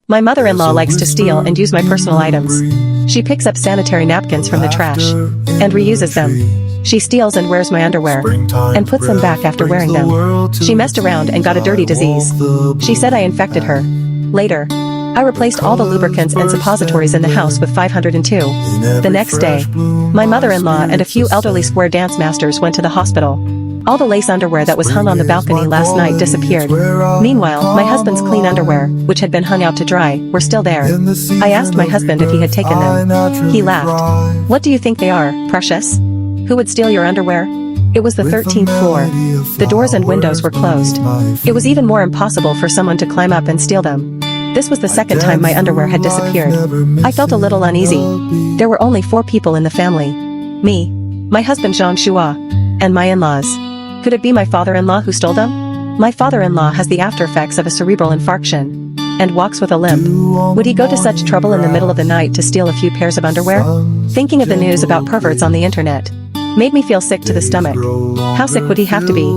My mother-in-law likes to steal and use my personal items. She picks up sanitary napkins from the trash and reuses them. She steals and wears my underwear and puts them back after wearing them. She messed around and got a dirty disease. She said I infected her. Later, I replaced all the lubricants and suppositories in the house with 502. The next day, my mother-in-law and a few elderly square dance masters went to the hospital. All the lace underwear that was hung on the balcony last night disappeared. Meanwhile, my husband's clean underwear, which had been hung out to dry, were still there. I asked my husband if he had taken them. He laughed. "What do you think they are, precious? Who would steal your underwear?" It was the 13th floor. The doors and windows were closed. It was even more impossible for someone to climb up and steal them. This was the second time my underwear had disappeared. I felt a little uneasy. There were only 4 people in the family. Me, my husband Zhang Shua, and my in-laws. Could it be my father-in-law who stole them? My father-in-law has the after effects of a cerebral infarction and walks with a limp. Would he go to such trouble in the middle of the night to steal a few pairs of underwear? Thinking of the news about perverts on the internet made me feel sick to the stomach. How sick would he have to be?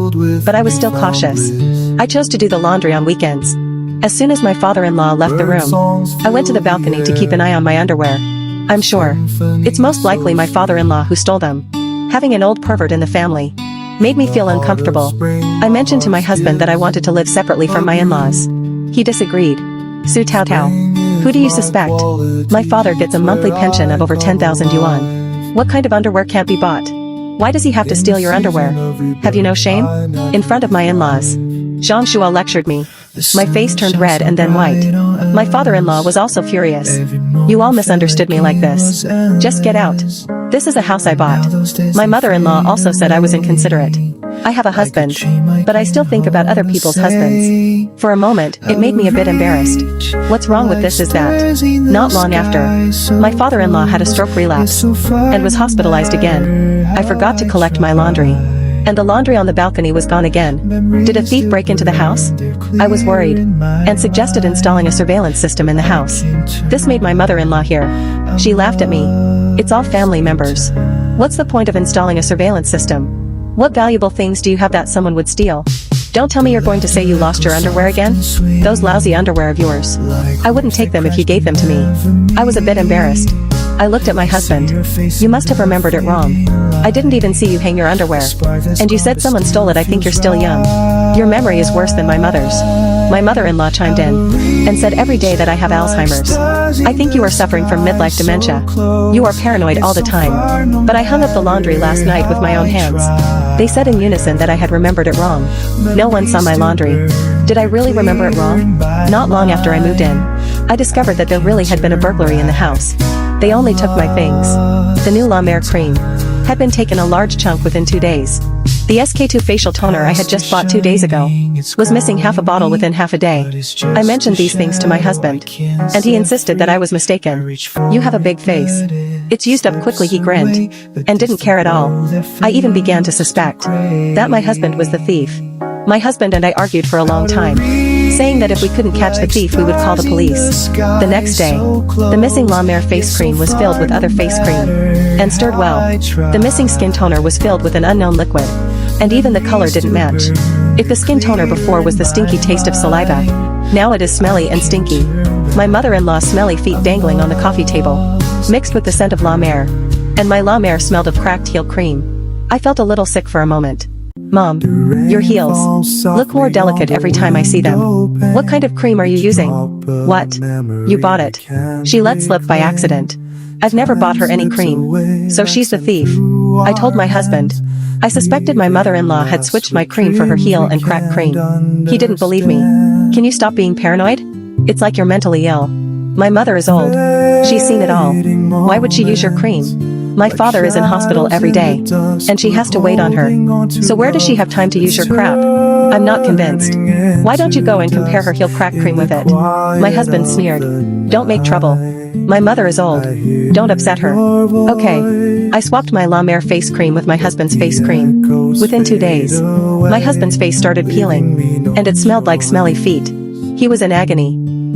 But I was still cautious. I chose to do the laundry on weekends. As soon as my father-in-law left the room, I went to the balcony to keep an eye on my underwear. I'm sure it's most likely my father-in-law who stole them. Having an old pervert in the family made me feel uncomfortable. I mentioned to my husband that I wanted to live separately from my in-laws. He disagreed. Su Tao Tao. Who do you suspect? My father gets a monthly pension of over 10,000 yuan. What kind of underwear can't be bought? Why does he have to steal your underwear? Have you no shame? In front of my in-laws, Zhang Shua lectured me. My face turned red and then white. My father-in-law was also furious. You all misunderstood me like this. Just get out. This is a house I bought. My mother-in-law also said I was inconsiderate. I have a husband, but I still think about other people's husbands. For a moment, it made me a bit embarrassed. What's wrong with this is that, not long after, my father-in-law had a stroke relapse and was hospitalized again. I forgot to collect my laundry, and the laundry on the balcony was gone again. Did a thief break into the house? I was worried and suggested installing a surveillance system in the house. This made my mother-in-law hear. She laughed at me. It's all family members. What's the point of installing a surveillance system? What valuable things do you have that someone would steal? Don't tell me you're going to say you lost your underwear again? Those lousy underwear of yours. I wouldn't take them if you gave them to me. I was a bit embarrassed. I looked at my husband. You must have remembered it wrong. I didn't even see you hang your underwear. And you said someone stole it. I think you're still young. Your memory is worse than my mother's. My mother-in-law chimed in and said every day that I have Alzheimer's. I think you are suffering from midlife dementia. You are paranoid all the time. But I hung up the laundry last night with my own hands. They said in unison that I had remembered it wrong. No one saw my laundry. Did I really remember it wrong? Not long after I moved in, I discovered that there really had been a burglary in the house. They only took my things. The new La Mer cream had been taken a large chunk within 2 days. The SK2 facial toner I had just bought 2 days ago was missing half a bottle within half a day. I mentioned these things to my husband, and he insisted that I was mistaken. You have a big face. It's used up quickly, he grinned, and didn't care at all. I even began to suspect that my husband was the thief. My husband and I argued for a long time, saying that if we couldn't catch the thief we would call the police. The next day, the missing La Mer face cream was filled with other face cream and stirred well. The missing skin toner was filled with an unknown liquid, and even the color didn't match. If the skin toner before was the stinky taste of saliva, now it is smelly and stinky. My mother-in-law's smelly feet dangling on the coffee table, mixed with the scent of La Mer, and my La Mer smelled of cracked heel cream. I felt a little sick for a moment. Mom, your heels look more delicate every time I see them. What kind of cream are you using? What? You bought it. She let slip by accident. I've never bought her any cream. So she's the thief. I told my husband. I suspected my mother-in-law had switched my cream for her heel and crack cream. He didn't believe me. Can you stop being paranoid? It's like you're mentally ill. My mother is old. She's seen it all. Why would she use your cream? My father is in hospital every day, and she has to wait on her. So where does she have time to use your crap? I'm not convinced. Why don't you go and compare her heel crack cream with it? My husband sneered. Don't make trouble. My mother is old. Don't upset her. Okay. I swapped my La Mer face cream with my husband's face cream. Within 2 days, my husband's face started peeling, and it smelled like smelly feet. He was in agony.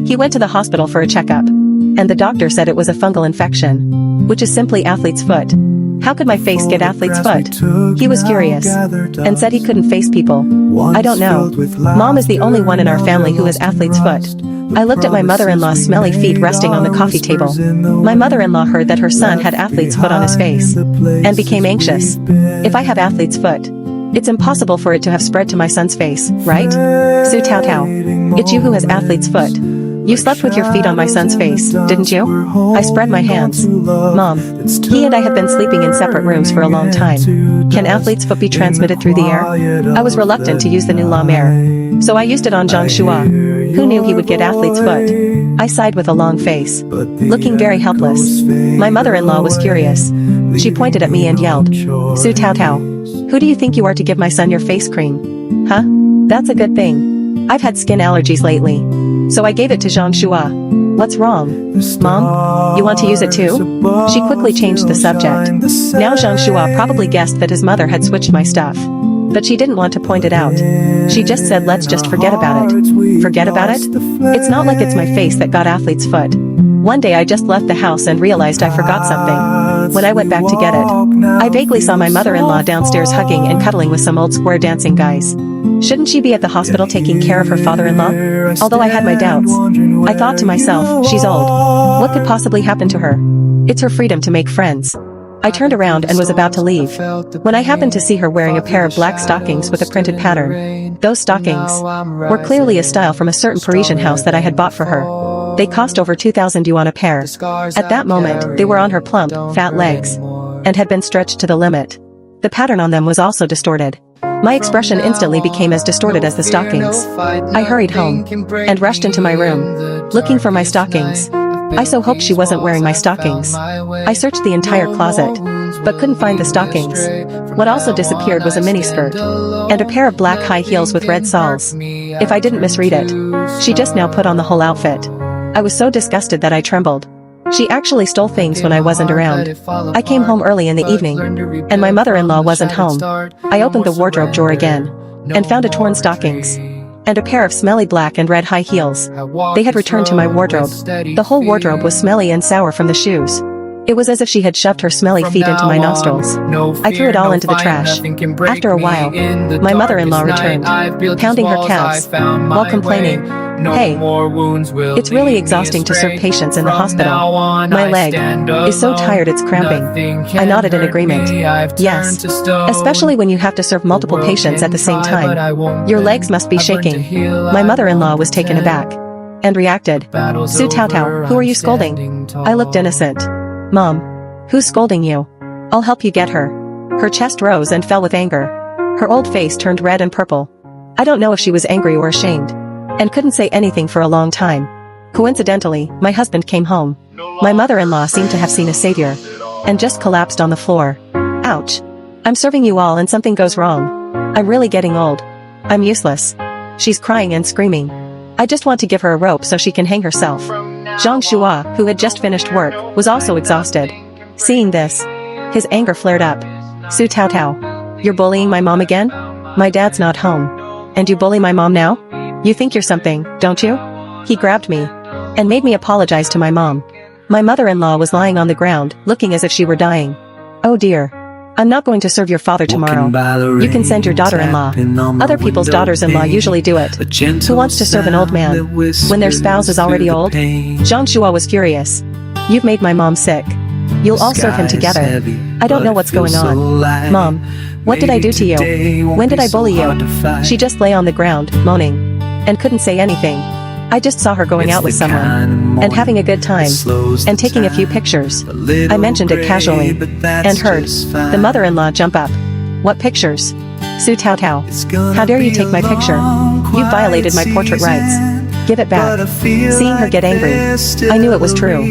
He went to the hospital for a checkup, and the doctor said it was a fungal infection, which is simply athlete's foot. How could my face get athlete's foot? He was curious, and said he couldn't face people. I don't know. Mom is the only one in our family who has athlete's foot. I looked at my mother-in-law's smelly feet resting on the coffee table. My mother-in-law heard that her son had athlete's foot on his face and became anxious. If I have athlete's foot, it's impossible for it to have spread to my son's face, right? Su Tao Tao. It's you who has athlete's foot. You slept with your feet on my son's face, didn't you? I spread my hands. Mom, he and I have been sleeping in separate rooms for a long time. Can athlete's foot be transmitted through the air? I was reluctant to use the new La Mer, so I used it on Zhang Shua. Who knew he would get athlete's foot? I sighed with a long face, looking very helpless. My mother-in-law was furious. She pointed at me and yelled, Su Tao Tao, who do you think you are to give my son your face cream? Huh? That's a good thing. I've had skin allergies lately, so I gave it to Zhang Shua. What's wrong? Mom, you want to use it too? She quickly changed the subject. Now Zhang Shua probably guessed that his mother had switched my stuff, but she didn't want to point it out. She just said, let's just forget about it. Forget about it? It's not like it's my face that got athlete's foot. One day I just left the house and realized I forgot something. When I went back to get it, I vaguely saw my mother-in-law downstairs hugging and cuddling with some old square dancing guys. Shouldn't she be at the hospital taking care of her father-in-law? Although I had my doubts, I thought to myself, she's old. What could possibly happen to her? It's her freedom to make friends. I turned around and was about to leave, when I happened to see her wearing a pair of black stockings with a printed pattern. Those stockings were clearly a style from a certain Parisian house that I had bought for her. They cost over 2,000 yuan a pair. At that moment, they were on her plump, fat legs, and had been stretched to the limit. The pattern on them was also distorted. My expression instantly became as distorted as the stockings. I hurried home and rushed into my room, looking for my stockings. I so hoped she wasn't wearing my stockings. I searched the entire closet, but couldn't find the stockings. What also disappeared was a miniskirt and a pair of black high heels with red soles. If I didn't misread it, she just now put on the whole outfit. I was so disgusted that I trembled. She actually stole things when I wasn't around. I came home early in the evening, and my mother-in-law wasn't home. I opened the wardrobe drawer again, and found a torn stockings, and a pair of smelly black and red high heels. They had returned to my wardrobe. The whole wardrobe was smelly and sour from the shoes. It was as if she had shoved her smelly feet into my nostrils. I threw it all into the trash. After a while, my mother-in-law returned, pounding her calves, while complaining, "Hey, it's really exhausting to serve patients in the hospital. My leg is so tired it's cramping." I nodded in agreement. Yes, especially when you have to serve multiple patients at the same time. Your legs must be shaking. My mother-in-law was taken aback and reacted, "Su Tao Tao, who are you scolding?" I looked innocent. "Mom, who's scolding you? I'll help you get her." Her chest rose and fell with anger. Her old face turned red and purple. I don't know if she was angry or ashamed, and couldn't say anything for a long time. Coincidentally, my husband came home. My mother-in-law seemed to have seen a savior, and just collapsed on the floor. Ouch. I'm serving you all and something goes wrong. I'm really getting old. I'm useless. She's crying and screaming. I just want to give her a rope so she can hang herself. Zhang Shua, who had just finished work, was also exhausted. Seeing this, his anger flared up. "Su Tao Tao, you're bullying my mom again? My dad's not home. And you bully my mom now? You think you're something, don't you?" He grabbed me and made me apologize to my mom. My mother-in-law was lying on the ground, looking as if she were dying. "Oh dear. I'm not going to serve your father tomorrow. You can send your daughter-in-law. Other people's daughters-in-law usually do it. Who wants to serve an old man when their spouse is already old?" Zhang Shua was furious. "You've made my mom sick. You'll all serve him together. I don't know what's going on. Mom, what did I do to you? When did I bully you?" She just lay on the ground, moaning, and couldn't say anything. I just saw her going out with someone, and having a good time, and taking a few pictures. I mentioned it casually, and heard the mother-in-law jump up. "What pictures? Su Tao Tao, how dare you take my picture? You violated my portrait rights. Give it back." Seeing her get angry, I knew it was true.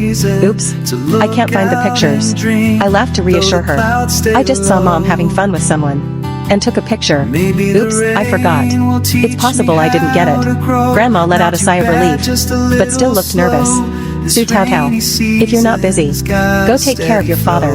Oops, I can't find the pictures. I laughed to reassure her. I just saw Mom having fun with someone, and took a picture. Oops, I forgot. It's possible I didn't get it. Grandma let out a sigh of relief, but still looked nervous. "Su Tao Tao, if you're not busy, go take care of your father.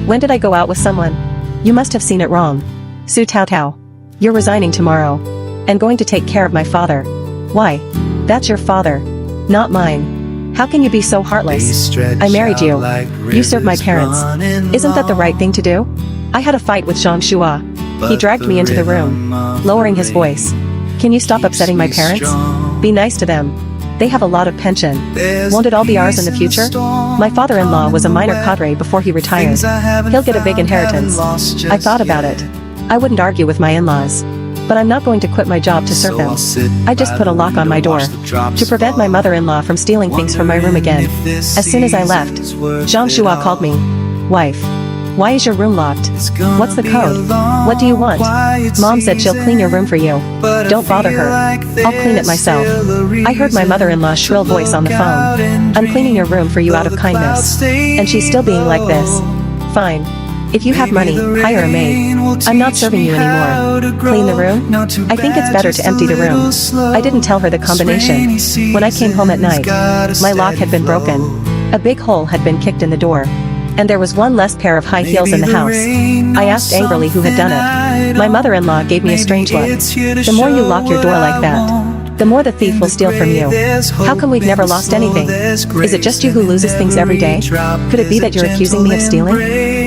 When did I go out with someone? You must have seen it wrong. Su Tao Tao, you're resigning tomorrow, and going to take care of my father. Why? That's your father, not mine. How can you be so heartless? I married you. You serve my parents. Isn't that the right thing to do?" I had a fight with Zhang Shua. He dragged me into the room, lowering his voice. "Can you stop upsetting my parents? Be nice to them. They have a lot of pension. Won't it all be ours in the future? My father-in-law was a minor cadre before he retired. He'll get a big inheritance. I thought about it. I wouldn't argue with my in-laws. But I'm not going to quit my job to serve them. I just put a lock on my door to prevent my mother-in-law from stealing things from my room again. As soon as I left, Jean Chua called me. Wife. Why is your room locked? What's the code? What do you want? Mom said she'll clean your room for you. Don't bother her. I'll clean it myself. I heard my mother-in-law's shrill voice on the phone. I'm cleaning your room for you out of kindness. And she's still being like this. Fine. If you have money, hire a maid. I'm not serving you anymore. Clean the room? I think it's better to empty the room. I didn't tell her the combination. When I came home at night, my lock had been broken. A big hole had been kicked in the door. And there was one less pair of high heels in the house. I asked angrily who had done it. My mother-in-law gave me a strange look. The more you lock your door like that, the more the thief will steal from you. How come we've never lost anything? Is it just you who loses things every day? Could it be that you're accusing me of stealing?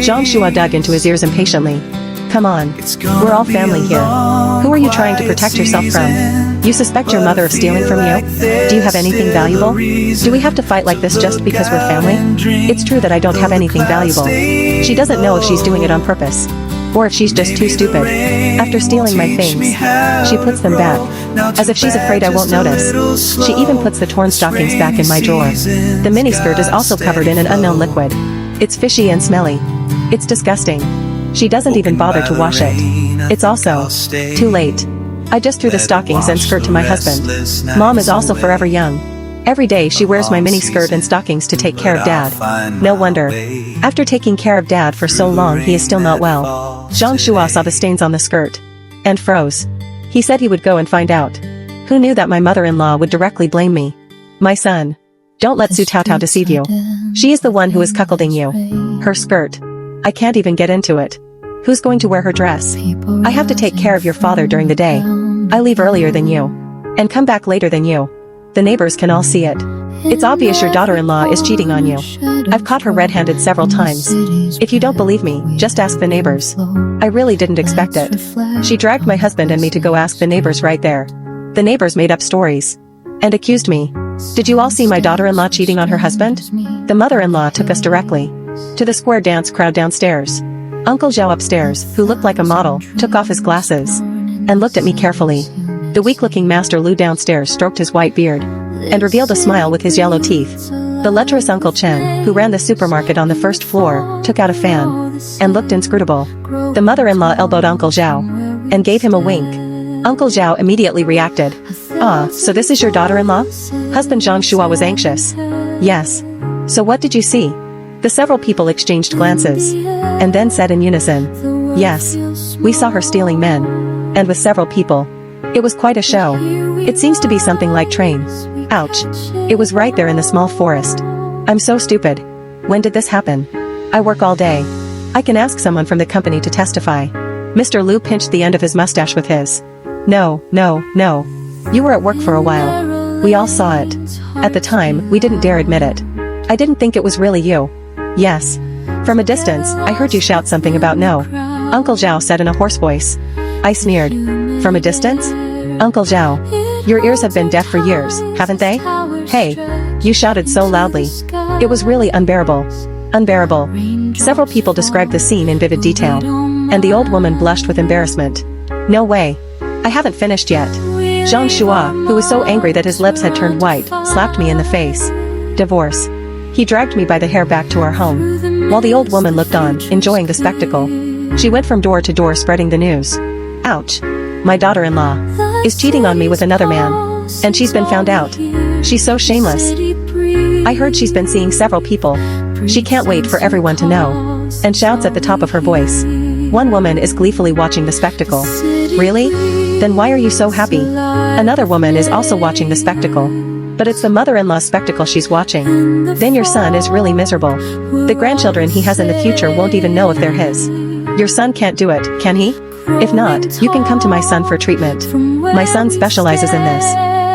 Jean Chua dug into his ears impatiently. Come on. We're all family here. Who are you trying to protect yourself from? You suspect your mother of stealing from you? Do you have anything valuable? Do we have to fight like this just because we're family? It's true that I don't have anything valuable. She doesn't know if she's doing it on purpose. Or if she's just too stupid. After stealing my things, she puts them back. As if she's afraid I won't notice. She even puts the torn stockings back in my drawer. The miniskirt is also covered in an unknown liquid. It's fishy and smelly. It's disgusting. She doesn't even bother to wash it. It's also too late. I just threw the stockings and skirt to my husband. Mom is also forever young. Every day she wears my mini skirt and stockings to take care of Dad. No wonder. After taking care of Dad for so long he is still not well. Jean Chua saw the stains on the skirt. And froze. He said he would go and find out. Who knew that my mother-in-law would directly blame me? My son. Don't let Su Tao Tao deceive you. She is the one who is cuckolding you. Her skirt. I can't even get into it. Who's going to wear her dress? I have to take care of your father during the day. I leave earlier than you. And come back later than you. The neighbors can all see it. It's obvious your daughter-in-law is cheating on you. I've caught her red-handed several times. If you don't believe me, just ask the neighbors. I really didn't expect it. She dragged my husband and me to go ask the neighbors right there. The neighbors made up stories. And accused me. Did you all see my daughter-in-law cheating on her husband? The mother-in-law took us directly to the square dance crowd downstairs. Uncle Zhao upstairs, who looked like a model, took off his glasses and looked at me carefully. The weak-looking Master Lu downstairs stroked his white beard and revealed a smile with his yellow teeth. The lecherous Uncle Chen, who ran the supermarket on the first floor, took out a fan and looked inscrutable. The mother-in-law elbowed Uncle Zhao and gave him a wink. Uncle Zhao immediately reacted. Ah, so this is your daughter-in-law? Husband Jean Chua was anxious. Yes. So what did you see? The several people exchanged glances and then said in unison, yes, we saw her stealing men. And with several people. It was quite a show. It seems to be something like train. Ouch. It was right there in the small forest. I'm so stupid. When did this happen? I work all day. I can ask someone from the company to testify. Mr. Lu pinched the end of his mustache with his. No. You were at work for a while. We all saw it. At the time, we didn't dare admit it. I didn't think it was really you. Yes. From a distance, I heard you shout something about no. Uncle Zhao said in a hoarse voice. I sneered. From a distance? Uncle Zhao. Your ears have been deaf for years, haven't they? Hey. You shouted so loudly. It was really unbearable. Unbearable. Several people described the scene in vivid detail. And the old woman blushed with embarrassment. No way. I haven't finished yet. Jean Chua, who was so angry that his lips had turned white, slapped me in the face. Divorce. He dragged me by the hair back to our home. While the old woman looked on, enjoying the spectacle. She went from door to door spreading the news. Ouch. My daughter-in-law is cheating on me with another man. And she's been found out. She's so shameless. I heard she's been seeing several people. She can't wait for everyone to know. And shouts at the top of her voice. One woman is gleefully watching the spectacle. Really? Then why are you so happy? Another woman is also watching the spectacle. But it's the mother-in-law's spectacle she's watching. Then your son is really miserable. The grandchildren he has in the future won't even know if they're his. Your son can't do it, can he? If not, you can come to my son for treatment. My son specializes in this.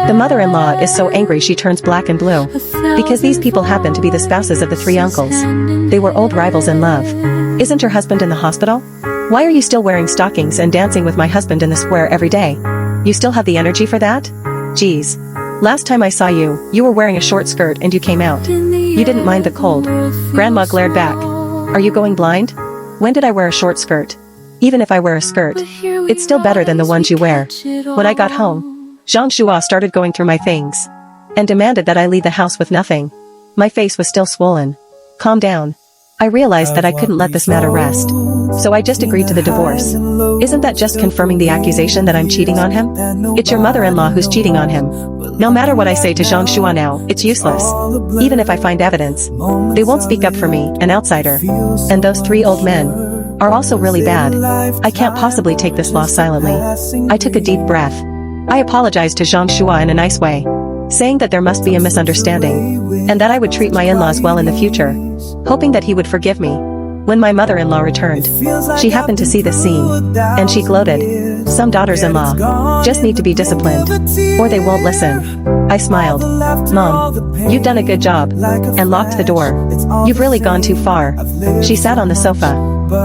The mother-in-law is so angry she turns black and blue. Because these people happen to be the spouses of the three uncles. They were old rivals in love. Isn't your husband in the hospital? Why are you still wearing stockings and dancing with my husband in the square every day? You still have the energy for that? Geez. Last time I saw you, you were wearing a short skirt and you came out. You didn't mind the cold. Grandma glared back. Are you going blind? When did I wear a short skirt? Even if I wear a skirt, it's still better than the ones you wear. When I got home, Zhang Shua started going through my things and demanded that I leave the house with nothing. My face was still swollen. Calm down. I realized that I couldn't let this matter rest. So I just agreed to the divorce. Isn't that just confirming the accusation that I'm cheating on him? It's your mother-in-law who's cheating on him. No matter what I say to Zhang Shua now, it's useless. Even if I find evidence, they won't speak up for me, an outsider. And those 3 old men are also really bad. I can't possibly take this loss silently. I took a deep breath. I apologized to Zhang Shua in a nice way, saying that there must be a misunderstanding, and that I would treat my in-laws well in the future, hoping that he would forgive me. When my mother-in-law returned, she happened to see this scene, and she gloated. Some daughters-in-law just need to be disciplined, or they won't listen. I smiled. Mom, you've done a good job, and locked the door. You've really gone too far. She sat on the sofa,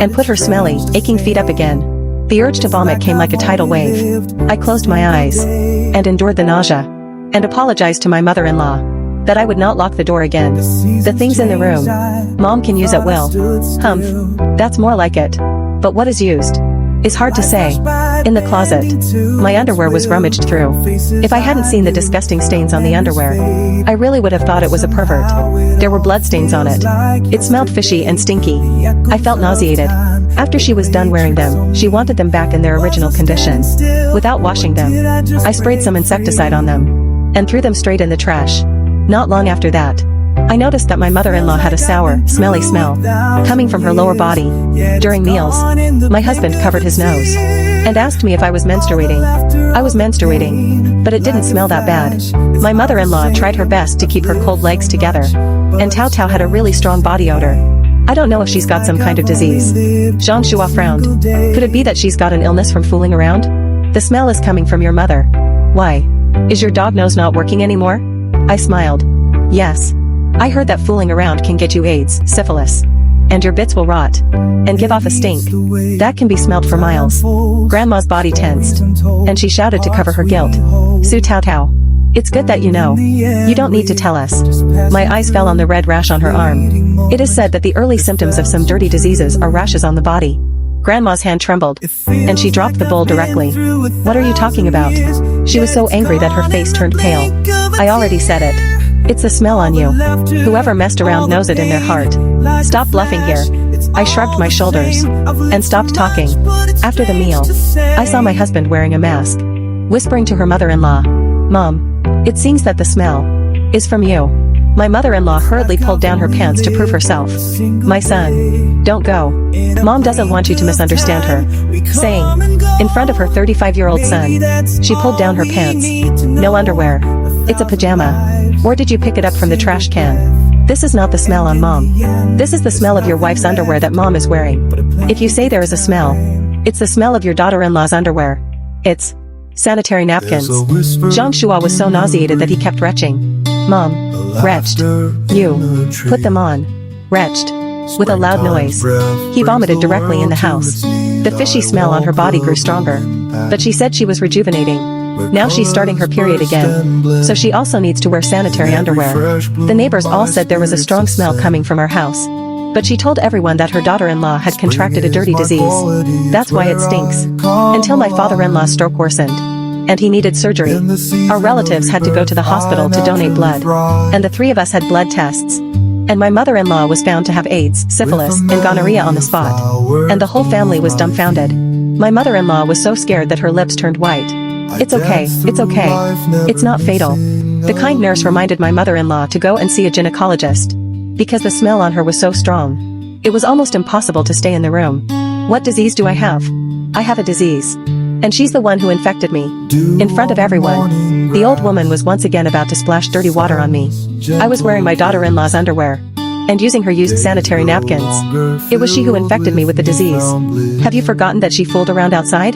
and put her smelly, aching feet up again. The urge to vomit came like a tidal wave. I closed my eyes, and endured the nausea, and apologized to my mother-in-law that I would not lock the door again. The things in the room, Mom can use at will. That's more like it. But what is used is hard to say. In the closet, my underwear was rummaged through. If I hadn't seen the disgusting stains on the underwear, I really would have thought it was a pervert. There were bloodstains on it. It smelled fishy and stinky. I felt nauseated. After she was done wearing them, she wanted them back in their original condition. Without washing them, I sprayed some insecticide on them and threw them straight in the trash. Not long after that, I noticed that my mother-in-law had a sour, smelly smell coming from her lower body. During meals, my husband covered his nose and asked me if I was menstruating. I was menstruating, but it didn't smell that bad. My mother-in-law tried her best to keep her cold legs together, and Tao Tao had a really strong body odor. I don't know if she's got some kind of disease. Zhang Shua frowned. Could it be that she's got an illness from fooling around? The smell is coming from your mother. Why? Is your dog nose not working anymore? I smiled. Yes. I heard that fooling around can get you AIDS, syphilis. And your bits will rot and give off a stink that can be smelled for miles. Grandma's body tensed, and she shouted to cover her guilt. Su Tao Tao. It's good that you know. You don't need to tell us. My eyes fell on the red rash on her arm. It is said that the early symptoms of some dirty diseases are rashes on the body. Grandma's hand trembled, and she dropped the bowl directly. What are you talking about? She was so angry that her face turned pale. I already said it. It's the smell on you. Whoever messed around knows it in their heart. Stop bluffing here. I shrugged my shoulders and stopped talking. After the meal, I saw my husband wearing a mask, whispering to her mother-in-law, Mom, it seems that the smell is from you. My mother-in-law hurriedly pulled down her pants to prove herself. My son, don't go. Mom doesn't want you to misunderstand her. Saying, in front of her 35-year-old son, she pulled down her pants. No underwear. It's a pajama. Or did you pick it up from the trash can? This is not the smell on Mom. This is the smell of your wife's underwear that Mom is wearing. If you say there is a smell, it's the smell of your daughter-in-law's underwear. It's sanitary napkins. Zhang Shua was so nauseated that he kept retching. Mom, retched. You, put them on. Retched. With a loud noise. He vomited directly in the house. The fishy smell on her body grew stronger. But she said she was rejuvenating. Now she's starting her period again. So she also needs to wear sanitary underwear. The neighbors all said there was a strong smell coming from our house. But she told everyone that her daughter-in-law had contracted a dirty disease. That's why it stinks. Until my father-in-law's stroke worsened, and he needed surgery. Our relatives had to go to the hospital to donate blood, and the 3 of us had blood tests. And my mother-in-law was found to have AIDS, syphilis, and gonorrhea on the spot. And the whole family was dumbfounded. My mother-in-law was so scared that her lips turned white. It's okay, it's okay. It's not fatal. The kind nurse reminded my mother-in-law to go and see a gynecologist, because the smell on her was so strong. It was almost impossible to stay in the room. What disease do I have? I have a disease. And she's the one who infected me. In front of everyone, the old woman was once again about to splash dirty water on me. I was wearing my daughter-in-law's underwear, and using her used sanitary napkins. It was she who infected me with the disease. Have you forgotten that she fooled around outside?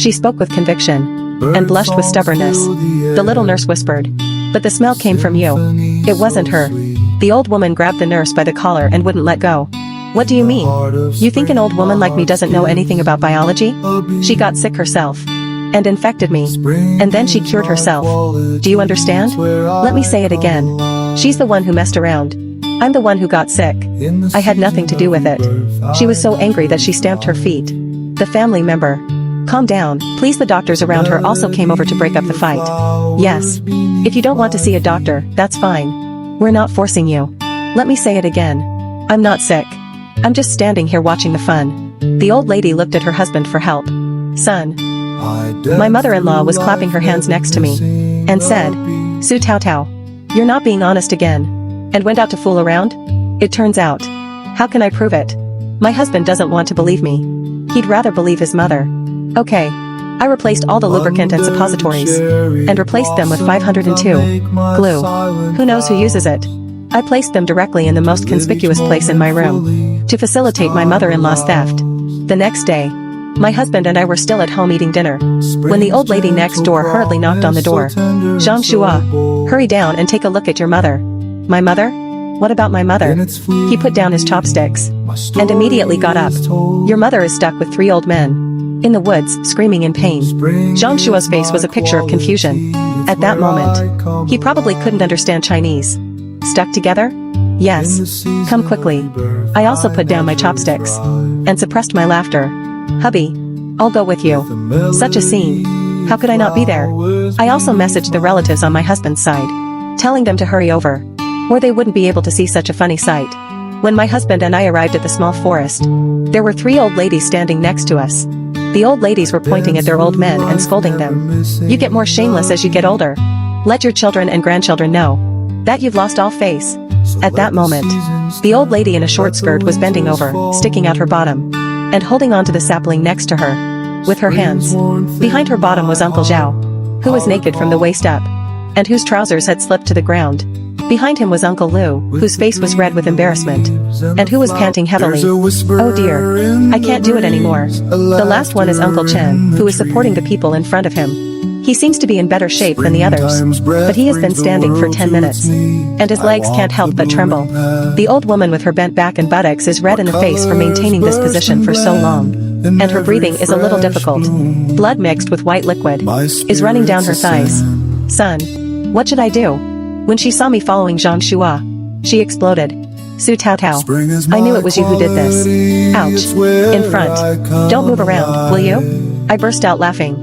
She spoke with conviction, and blushed with stubbornness. The little nurse whispered, but the smell came from you. It wasn't her. The old woman grabbed the nurse by the collar and wouldn't let go. What do you mean? You think an old woman like me doesn't know anything about biology? She got sick herself. and infected me. And then she cured herself. Do you understand? Let me say it again. She's the one who messed around. I'm the one who got sick. I had nothing to do with it. She was so angry that she stamped her feet. The family member. Calm down, please. The doctors around her also came over to break up the fight. Yes. If you don't want to see a doctor, that's fine. We're not forcing you. Let me say it again. I'm not sick. I'm just standing here watching the fun. The old lady looked at her husband for help. Son. My mother-in-law was clapping her hands next to me and said, Su Tao Tao, you're not being honest again, and went out to fool around? It turns out. How can I prove it? My husband doesn't want to believe me. He'd rather believe his mother. Okay. I replaced all the lubricant and suppositories and replaced them with 502 glue. Who knows who uses it? I placed them directly in the most conspicuous place in my room to facilitate my mother-in-law's theft. The next day, my husband and I were still at home eating dinner when the old lady next door hurriedly knocked on the door. Zhang Shua, hurry down and take a look at your mother. My mother? What about my mother? He put down his chopsticks and immediately got up. Your mother is stuck with 3 old men in the woods, screaming in pain. Zhang Shua's face was a picture of confusion. At that moment, he probably couldn't understand Chinese. Stuck together? Yes. Come quickly. I also put down my chopsticks and suppressed my laughter. Hubby, I'll go with you. Such a scene. How could I not be there? I also messaged the relatives on my husband's side, telling them to hurry over, or they wouldn't be able to see such a funny sight. When my husband and I arrived at the small forest, there were 3 old ladies standing next to us. The old ladies were pointing at their old men and scolding them. You get more shameless as you get older. Let your children and grandchildren know that you've lost all face. At that moment, the old lady in a short skirt was bending over, sticking out her bottom, and holding on to the sapling next to her with her hands. Behind her bottom was Uncle Zhao, who was naked from the waist up, and whose trousers had slipped to the ground. Behind him was Uncle Lu, whose face was red with embarrassment, and who was panting heavily. Oh dear. I can't do it anymore. The last one is Uncle Chen, who is supporting the people in front of him. He seems to be in better shape than the others, but he has been standing for 10 minutes, and his legs can't help but tremble. The old woman with her bent back and buttocks is red in the face for maintaining this position for so long, and her breathing is a little difficult. Blood mixed with white liquid is running down her thighs. Son, what should I do? When she saw me following Zhang Shua, she exploded. Su Tao Tao, I knew it was you who did this. Ouch. In front. Don't move around, will you? I burst out laughing.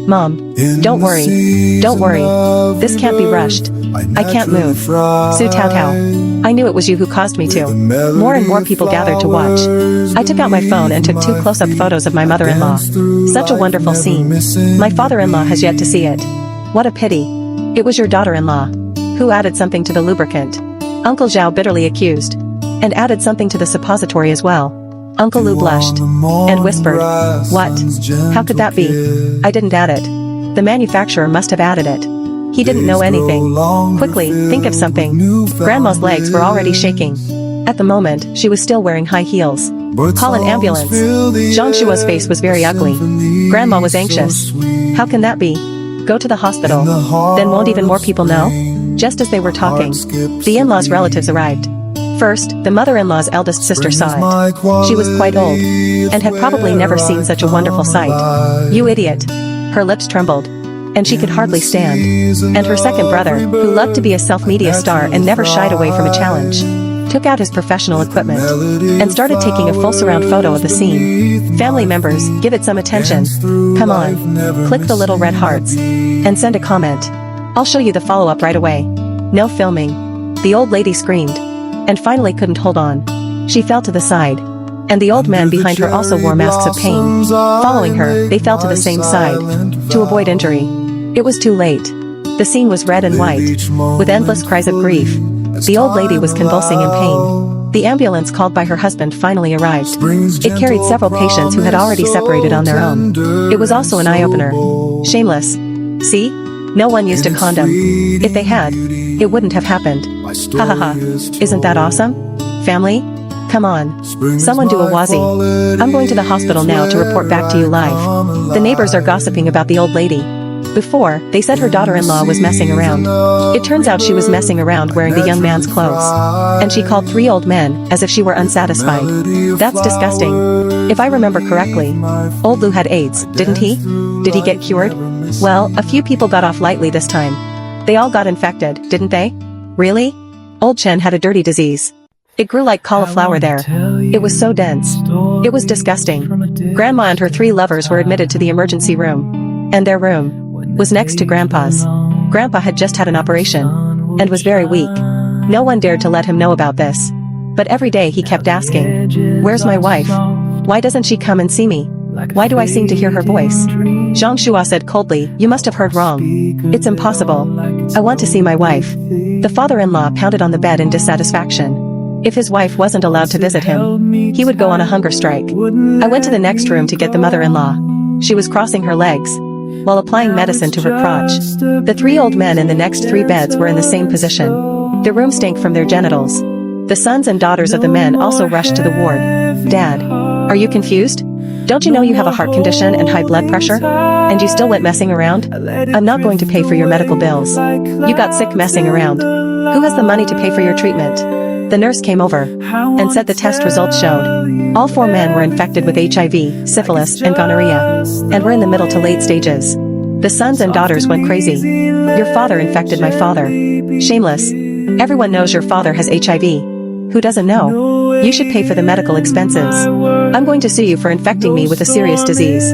Mom, don't worry. Don't worry. This can't be rushed. I can't move. Su Tao Tao, I knew it was you who caused me to. More and more people gathered to watch. I took out my phone and took 2 close-up photos of my mother-in-law. Such a wonderful scene. My father-in-law has yet to see it. What a pity. It was your daughter-in-law who added something to the lubricant. Uncle Zhao bitterly accused, and added something to the suppository as well. Uncle Lu blushed and whispered, What? How could that be? I didn't add it. The manufacturer must have added it. He didn't know anything. Quickly, think of something. Grandma's legs were already shaking. At the moment, she was still wearing high heels. Call an ambulance. Zhang Shua's face was very ugly. Grandma was anxious. How can that be? Go to the hospital. Then won't even more people know? Just as they were talking, the in-laws' relatives arrived. First, the mother-in-law's eldest sister saw it. She was quite old, and had probably never seen such a wonderful sight. You idiot. Her lips trembled, and she could hardly stand. And her second brother, who loved to be a self-media star and never shied away from a challenge, took out his professional equipment, and started taking a full surround photo of the scene. Family members, give it some attention. Come on. Click the little red hearts, and send a comment. I'll show you the follow-up right away. No filming. The old lady screamed, and finally couldn't hold on. She fell to the side, and the old man behind her also wore masks of pain. Following her, they fell to the same side, to avoid injury. It was too late. The scene was red and white, with endless cries of grief. The old lady was convulsing in pain. The ambulance called by her husband finally arrived. It carried several patients who had already separated on their own. It was also an eye-opener. Shameless. See? No one used a condom. If they had, it wouldn't have happened. Ha ha ha. Isn't that awesome? Family? Come on. Someone do a wazi. I'm going to the hospital now to report back to you live. The neighbors are gossiping about the old lady. Before, they said her daughter-in-law was messing around. It turns out she was messing around wearing the young man's clothes. And she called 3 old men, as if she were unsatisfied. That's disgusting. If I remember correctly, old Lu had AIDS, didn't he? Did he get cured? Well, a few people got off lightly this time. They all got infected, didn't they? Really? Old Chen had a dirty disease. It grew like cauliflower there. It was so dense. It was disgusting. Grandma and her 3 lovers were admitted to the emergency room. And their room was next to Grandpa's. Grandpa had just had an operation and was very weak. No one dared to let him know about this. But every day he kept asking, "Where's my wife? Why doesn't she come and see me? Why do I seem to hear her voice?" Zhang Shua said coldly, "You must have heard wrong. It's impossible. I want to see my wife." The father-in-law pounded on the bed in dissatisfaction. If his wife wasn't allowed to visit him, he would go on a hunger strike. I went to the next room to get the mother-in-law. She was crossing her legs while applying medicine to her crotch. The 3 old men in the next 3 beds were in the same position. The room stank from their genitals. The sons and daughters of the men also rushed to the ward. "Dad, are you confused? Don't you know you have a heart condition and high blood pressure? And you still went messing around? I'm not going to pay for your medical bills. You got sick messing around. Who has the money to pay for your treatment?" The nurse came over and said the test results showed all 4 men were infected with HIV, syphilis, and gonorrhea, and were in the middle to late stages. The sons and daughters went crazy. "Your father infected my father. Shameless. Everyone knows your father has HIV. Who doesn't know? You should pay for the medical expenses. I'm going to sue you for infecting me with a serious disease."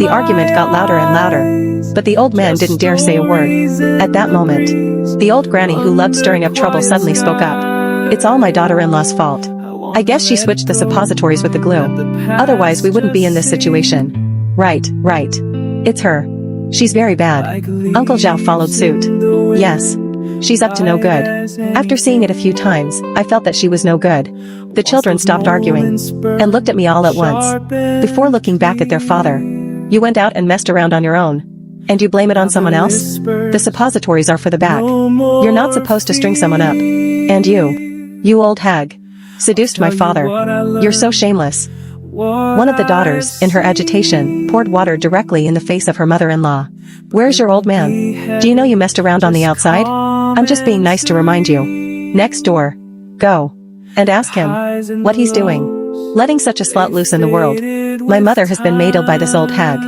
The argument got louder and louder. But the old man didn't dare say a word. At that moment, the old granny who loved stirring up trouble suddenly spoke up. "It's all my daughter-in-law's fault. I guess she switched the suppositories with the glue. Otherwise we wouldn't be in this situation." Right. It's her. She's very bad. Uncle Zhao followed suit. "Yes. She's up to no good. After seeing it a few times, I felt that she was no good." The children stopped arguing and looked at me all at once, before looking back at their father. "You went out and messed around on your own. And you blame it on someone else? The suppositories are for the back. You're not supposed to string someone up. And you old hag, seduced my father. You're so shameless." One of the daughters, in her agitation, poured water directly in the face of her mother-in-law. "Where's your old man? Do you know you messed around on the outside? I'm just being nice to remind you. Next door. Go. And ask him what he's doing. Letting such a slut loose in the world. My mother has been made ill by this old hag.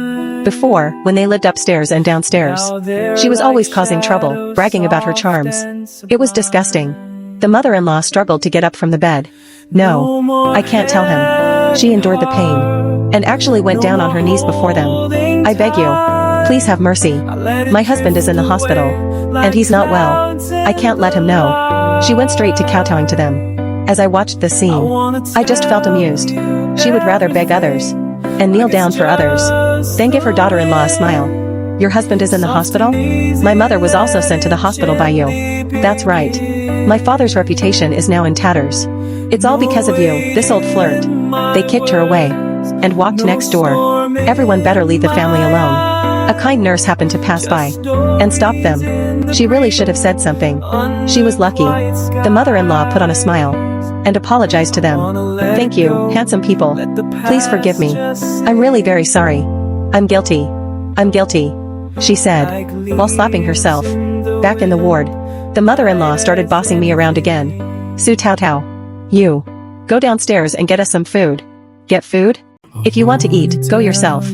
Before, when they lived upstairs and downstairs, she was always causing trouble, bragging about her charms. It was disgusting." The mother-in-law struggled to get up from the bed. "No, I can't tell him." She endured the pain and actually went down on her knees before them. "I beg you, please have mercy. My husband is in the hospital, and he's not well. I can't let him know." She went straight to kowtowing to them. As I watched this scene, I just felt amused. She would rather beg others and kneel down for others than give her daughter-in-law a smile. "Your husband is in the hospital? My mother was also sent to the hospital by you." "That's right. My father's reputation is now in tatters. It's all because of you, this old flirt." They kicked her away and walked next door. Everyone better leave the family alone. A kind nurse happened to pass by and stop them. She really should have said something. She was lucky. The mother-in-law put on a smile and apologized to them. "Thank you, handsome people. Please forgive me. I'm really very sorry. I'm guilty. She said, while slapping herself. Back in the ward, the mother-in-law started bossing me around again. "Su Tao. You. Go downstairs and get us some food." "Get food? If you want to eat, go yourself.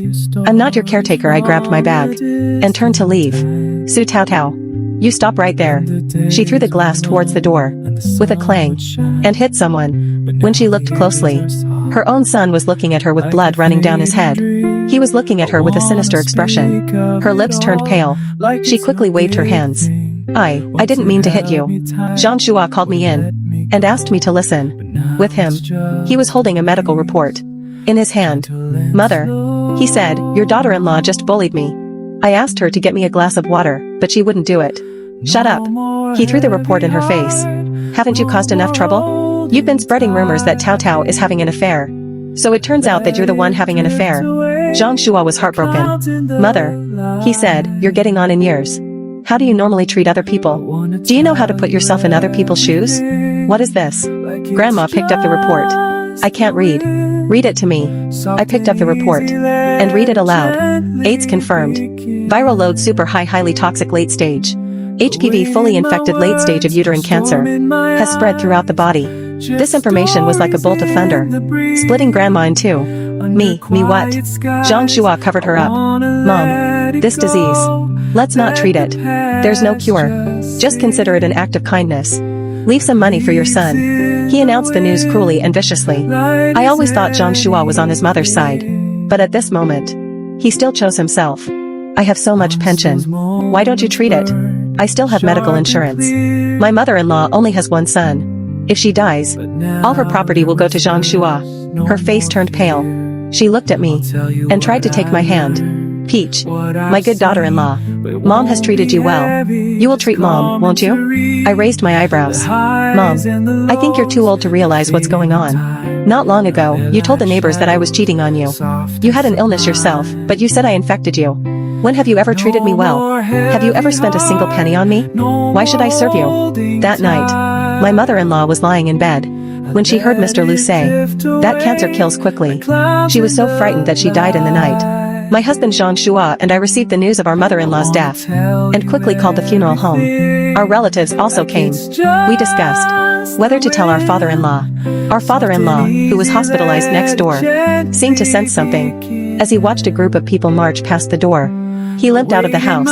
I'm not your caretaker." I grabbed my bag and turned to leave. "Su Tao. You stop right there." She threw the glass towards the door with a clang and hit someone. When she looked closely, her own son was looking at her with blood running down his head. He was looking at her with a sinister expression. Her lips turned pale. She quickly waved her hands. I didn't mean to hit you." Zhang Shua called me in and asked me to listen. With him, he was holding a medical report in his hand. "Mother," he said, "your daughter-in-law just bullied me. I asked her to get me a glass of water, but she wouldn't do it." "Shut up." He threw the report in her face. "Haven't you caused enough trouble? You've been spreading rumors that Tao is having an affair. So it turns out that you're the one having an affair." Zhang Shua was heartbroken. "Mother," he said, "you're getting on in years. How do you normally treat other people? Do you know how to put yourself in other people's shoes? What is this?" Grandma picked up the report. "I can't read." "Read it to me." I picked up the report and read it aloud. "AIDS confirmed. Viral load super high, highly toxic late stage. HPV fully infected late stage of uterine cancer. Has spread throughout the body." This information was like a bolt of thunder, splitting Grandma in two. Me what? Zhang Shua covered her up. Mom, this disease. Let's not treat it. There's no cure. Just consider it an act of kindness. Leave some money for your son. He announced the news cruelly and viciously. I always thought Zhang Shua was on his mother's side. But at this moment, he still chose himself. I have so much pension. Why don't you treat it? I still have medical insurance. My mother-in-law only has one son. If she dies, all her property will go to Zhang Shua. Her face turned pale. She looked at me and tried to take my hand. Peach, my good daughter-in-law. Mom has treated you well. You will treat Mom, won't you? I raised my eyebrows. Mom, I think you're too old to realize what's going on. Not long ago, you told the neighbors that I was cheating on you. You had an illness yourself, but you said I infected you. When have you ever treated me well? Have you ever spent a single penny on me? Why should I serve you? That night, my mother-in-law was lying in bed when she heard Mr. Liu say that cancer kills quickly. She was so frightened that she died in the night. My husband Zhang Shua and I received the news of our mother-in-law's death and quickly called the funeral home. Our relatives also came. We discussed whether to tell our father-in-law. Our father-in-law, who was hospitalized next door, seemed to sense something as he watched a group of people march past the door. He limped out of the house.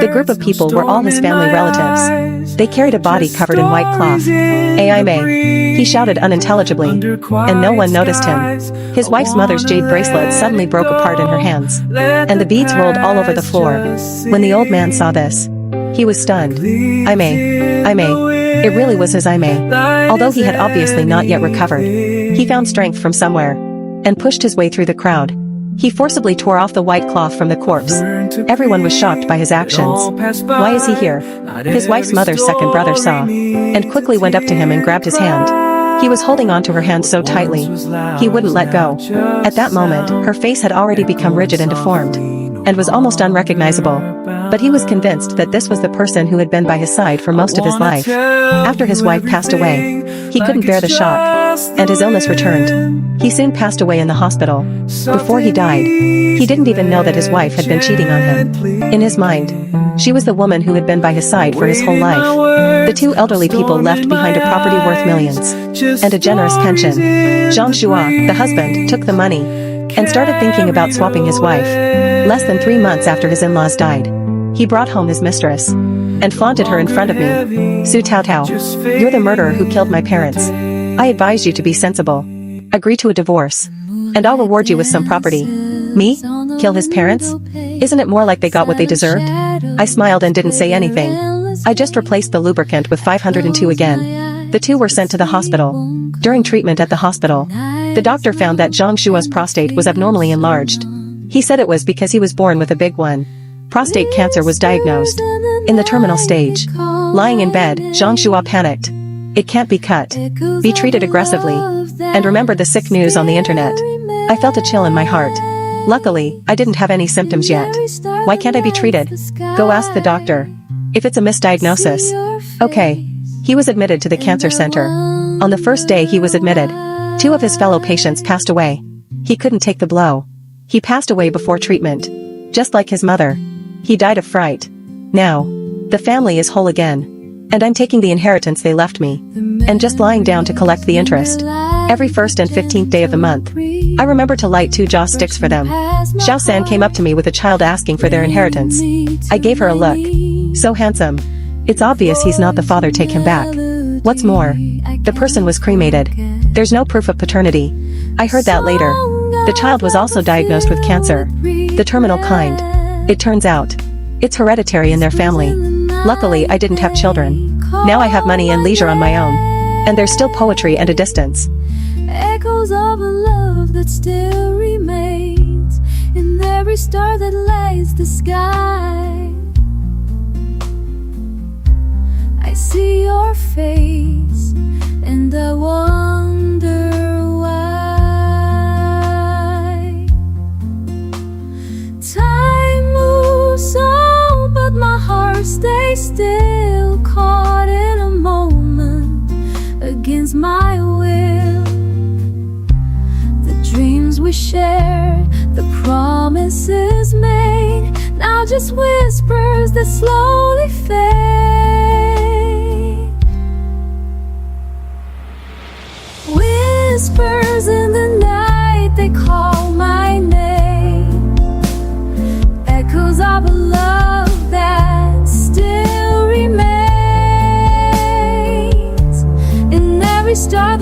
The group of people were all his family relatives. They carried a body covered in white cloth. Aime, he shouted unintelligibly, and no one noticed him. His wife's mother's jade bracelet suddenly broke apart in her hands, and the beads rolled all over the floor. When the old man saw this, he was stunned. Aime, it really was his Aime. Although he had obviously not yet recovered, he found strength from somewhere, and pushed his way through the crowd. He forcibly tore off the white cloth from the corpse. Everyone was shocked by his actions. Why is he here? His wife's mother's second brother saw, and quickly went up to him and grabbed his hand. He was holding onto her hand so tightly, he wouldn't let go. At that moment, her face had already become rigid and deformed, and was almost unrecognizable. But he was convinced that this was the person who had been by his side for most of his life. After his wife passed away, he couldn't bear the shock, and his illness returned. He soon passed away in the hospital. Before he died, he didn't even know that his wife had been cheating on him. In his mind, she was the woman who had been by his side for his whole life. The two elderly people left behind a property worth millions, and a generous pension. Zhang Shua, the husband, took the money, and started thinking about swapping his wife. Less than 3 months after his in-laws died, he brought home his mistress, and flaunted her in front of me. Su Tao Tao, you're the murderer who killed my parents. I advise you to be sensible. Agree to a divorce, and I'll reward you with some property. Me? Kill his parents? Isn't it more like they got what they deserved? I smiled and didn't say anything. I just replaced the lubricant with 502 again. The two were sent to the hospital. During treatment at the hospital, the doctor found that Zhang Shua's prostate was abnormally enlarged. He said it was because he was born with a big one. Prostate cancer was diagnosed in the terminal stage. Lying in bed, Zhang Shua panicked. It can't be cut. Be treated aggressively. And remembered the sick news on the internet. I felt a chill in my heart. Luckily, I didn't have any symptoms yet. Why can't I be treated? Go ask the doctor. If it's a misdiagnosis. Okay. He was admitted to the cancer center. On the first day he was admitted, 2 of his fellow patients passed away. He couldn't take the blow. He passed away before treatment. Just like his mother. He died of fright. Now, the family is whole again. And I'm taking the inheritance they left me, and just lying down to collect the interest. Every 1st and 15th day of the month, I remember to light 2 joss sticks for them. Xiao San came up to me with a child asking for their inheritance. I gave her a look. So handsome. It's obvious he's not the father, take him back. What's more, the person was cremated. There's no proof of paternity. I heard that later. The child was also diagnosed with cancer. The terminal kind. It turns out, it's hereditary in their family. Luckily, I didn't have children. Now I have money and leisure on my own. And there's still poetry and a distance. Echoes of a love that still remains in every star that lights the sky. I see your face and I wonder why. Time moves on, but my heart stays still, caught in a moment against my will. The dreams we shared, the promises made, now just whispers that slowly fade. Whispers in the night, they call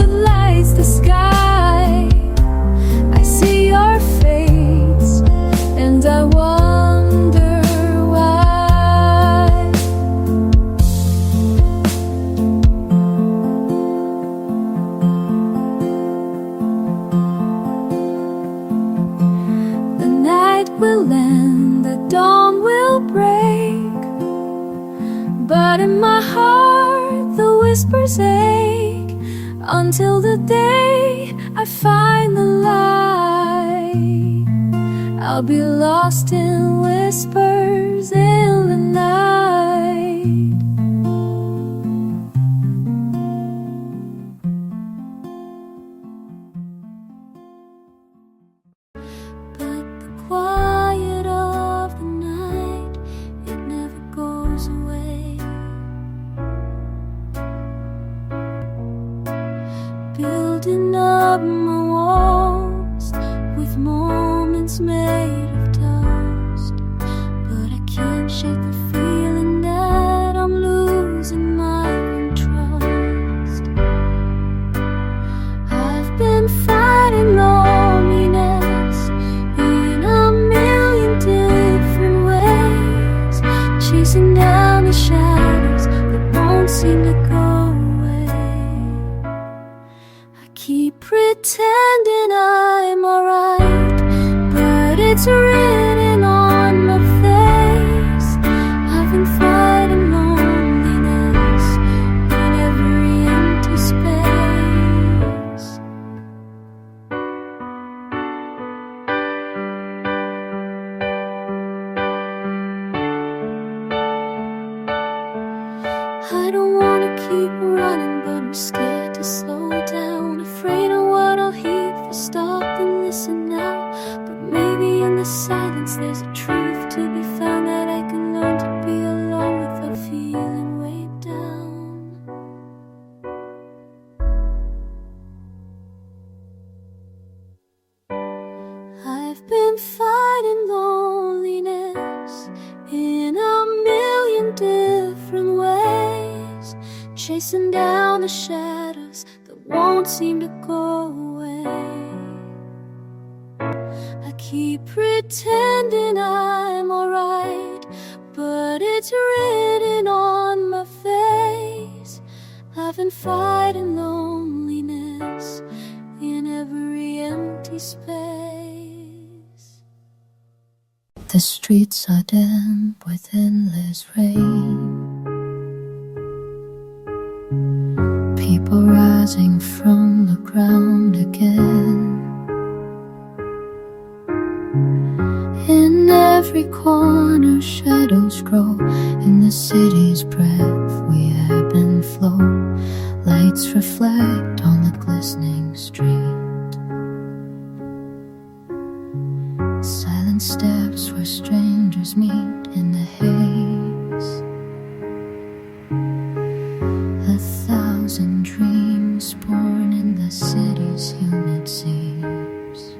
that lights the sky. I see your face and I wonder why. The night will end, the dawn will break, but in my heart the whispers ache until the day I find the light. I'll be lost in whispers in the night. But the quiet of the night, it never goes away. Building up my walls with moments made of dust, but I can't shake the feeling that I'm losing my own trust. I've been fighting loneliness in a million different ways, chasing down the shadows that won't seem to go away. I keep pretending I'm alright, but it's written on my face. I've been fighting loneliness in every empty space. I don't wanna keep running, but I'm scared to slow down, afraid of what I'll hear if I stop and listen now. But maybe in the silence there's a truth to be found, that I can learn to be alone without feeling weighed down. I've been fighting loneliness in a million different ways, chasing down the shadows that won't seem to go away. I keep pretending I'm alright, but it's written on my face. I've been fighting loneliness in every empty space. The streets are damp with endless rain, people rising from the ground again. In every corner shadows grow, in the city's breath we ebb and flow. Lights reflect on the glistening street, silent steps where strangers meet in the haze. 1,000 dreams born in the city's humid seams.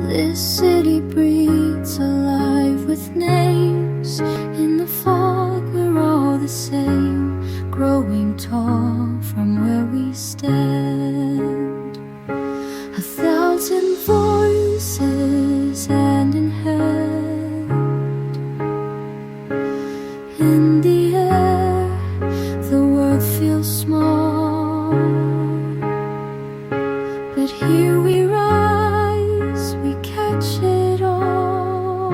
This city breathes alive with names. In the fog we're all the same, growing tall from where we stand. 1,000 voices hand in hand. In the air the world feels small, but here we rise, we catch it all.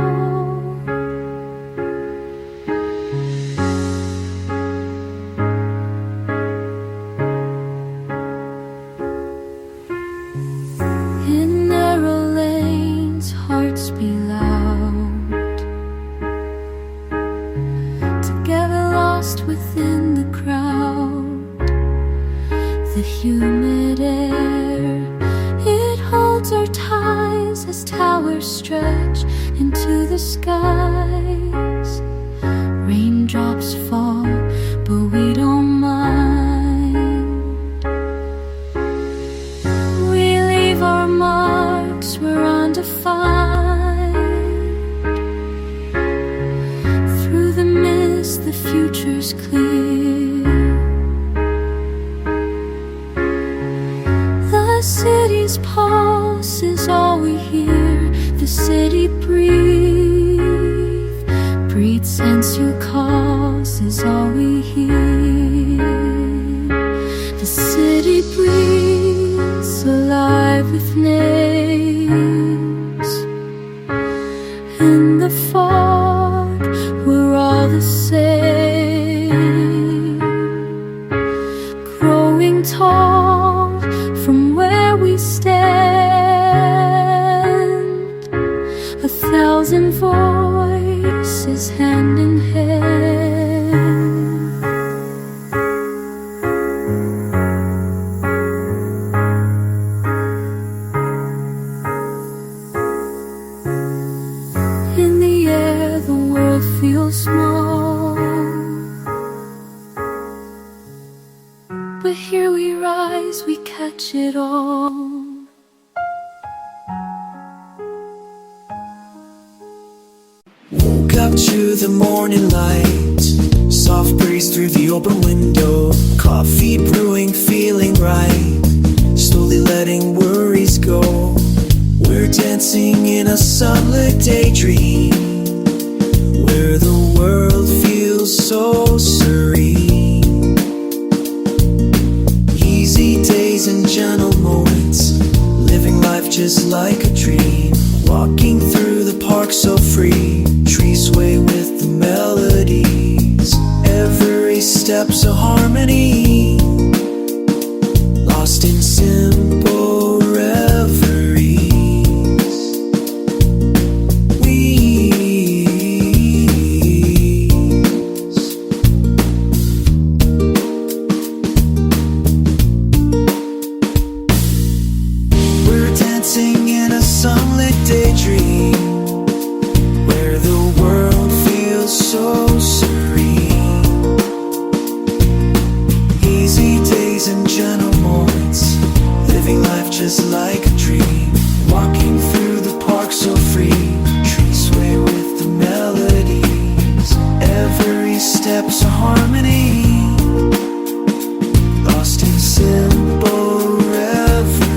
In narrow lanes, hearts beat loud, together lost within the crowd. The humid air, it holds our ties as towers stretch into the skies. Raindrops fall, but we don't mind. We leave our marks, we're undefined. Through the mist, the future's clear. The city's pulse is all we hear. The city breathes sense you cause is all we hear. The city breathes alive with names. In the fog we're all the same, growing tall from where we stand. 1,000 voices hand in hand. In the air the world feels small, but here we rise, we catch it all. Woke up to the morning light, soft breeze through the open window, coffee brewing, feeling right, slowly letting worries go. We're dancing in a sunlit daydream, where the world feels so serene. Easy days and gentle moments, living life just like a dream. Walking through the park so free, trees sway with the melodies. Every step's a harmony, lost in simple reveries. We're dancing in a sunlit daydream, where the world feels so serene. Easy days and gentle moments, living life just like a dream. Walking through the park so free, trees sway with the melodies. Every step's a harmony, lost in simple reveries.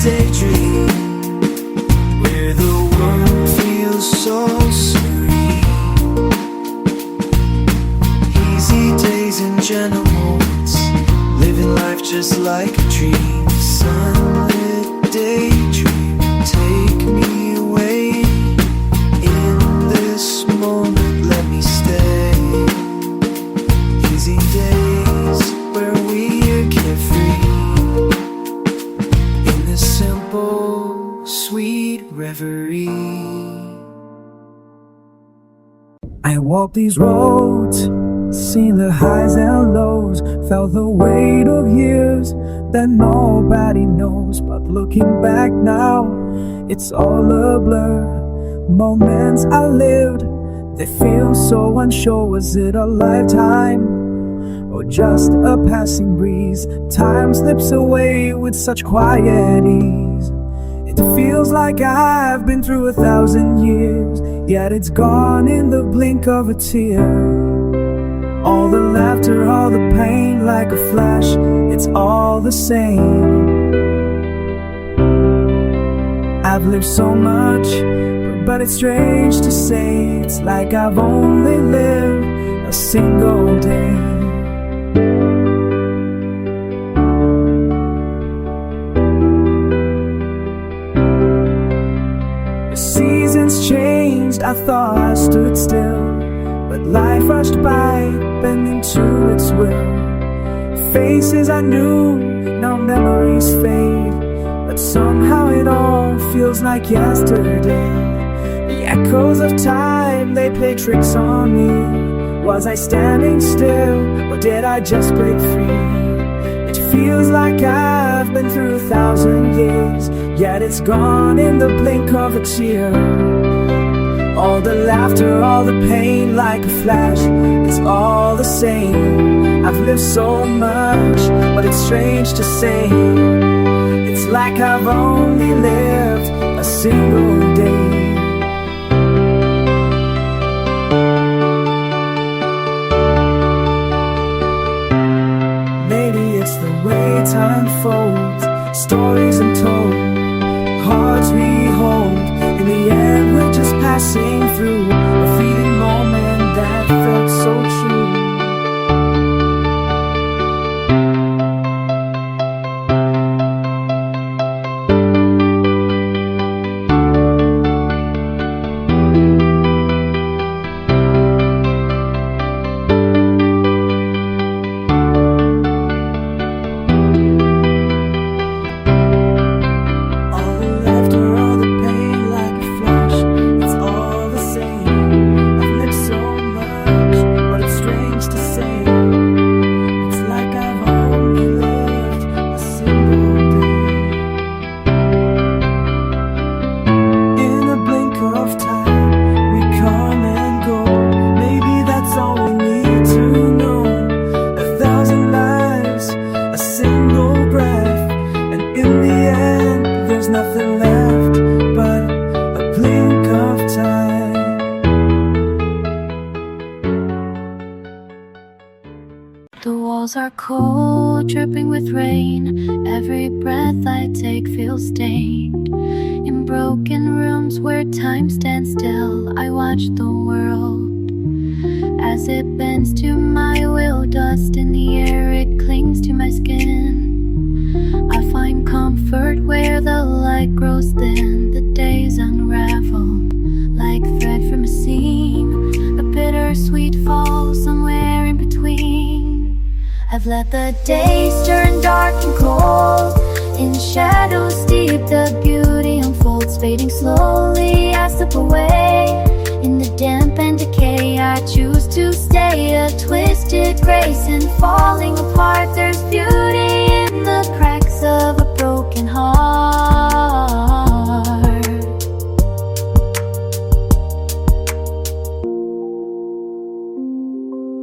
Daydream, where the world feels so serene. Easy days and gentle moments, living life just like a dream. Sunlit daydream, take me away. In this moment, let me stay. Easy days where we're carefree, simple, sweet reverie. I walked these roads, seen the highs and lows, felt the weight of years that nobody knows. But looking back now, it's all a blur. Moments I lived, they feel so unsure. Was it a lifetime or just a passing breeze? Time slips away with such quiet ease. It feels like I've been through 1,000 years, yet it's gone in the blink of a tear. All the laughter, all the pain, like a flash, it's all the same. I've lived so much, but it's strange to say, it's like I've only lived a single day. The seasons changed, I thought I stood still, but life rushed by, bending to its will. Faces I knew, now memories fade, but somehow it all feels like yesterday. The echoes of time, they play tricks on me. Was I standing still, or did I just break free? It feels like I've been through 1,000 years, yet it's gone in the blink of a tear. All the laughter, all the pain, like a flash, it's all the same. I've lived so much, but it's strange to say, it's like I've only lived a single day. Maybe it's the way time folds, stories untold, hearts we hold. In the end we're just passing through a fleeting moment that felt so true. Nothing left but a blink of time. The walls are cold, dripping with rain. Every breath I take feels stained. In broken rooms where time stands still, I watch the world as it bends to my will. Dust in the air, it clings to my skin. I find comfort where the light grows thin. The days unravel like thread from a seam. A bittersweet fall somewhere in between. I've let the days turn dark and cold. In shadows deep the beauty unfolds, fading slowly I slip away. In the damp and decay I choose to stay. A twisted grace and falling apart. There's beauty in the cracks of a broken heart.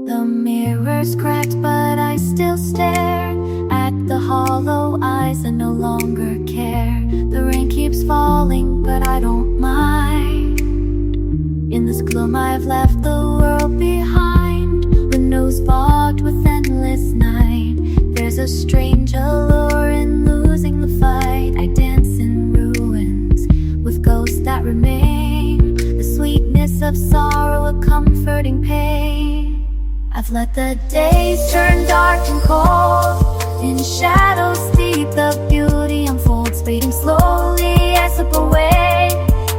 The mirror's cracked but I still stare at the hollow eyes and no longer care. The rain keeps falling but I don't mind. In this gloom I've left the world behind. Windows fogged with endless night. There's a strange allure in losing the fight. I dance in ruins with ghosts that remain. The sweetness of sorrow, a comforting pain. I've let the days turn dark and cold. In shadows deep the beauty unfolds, fading slowly I slip away.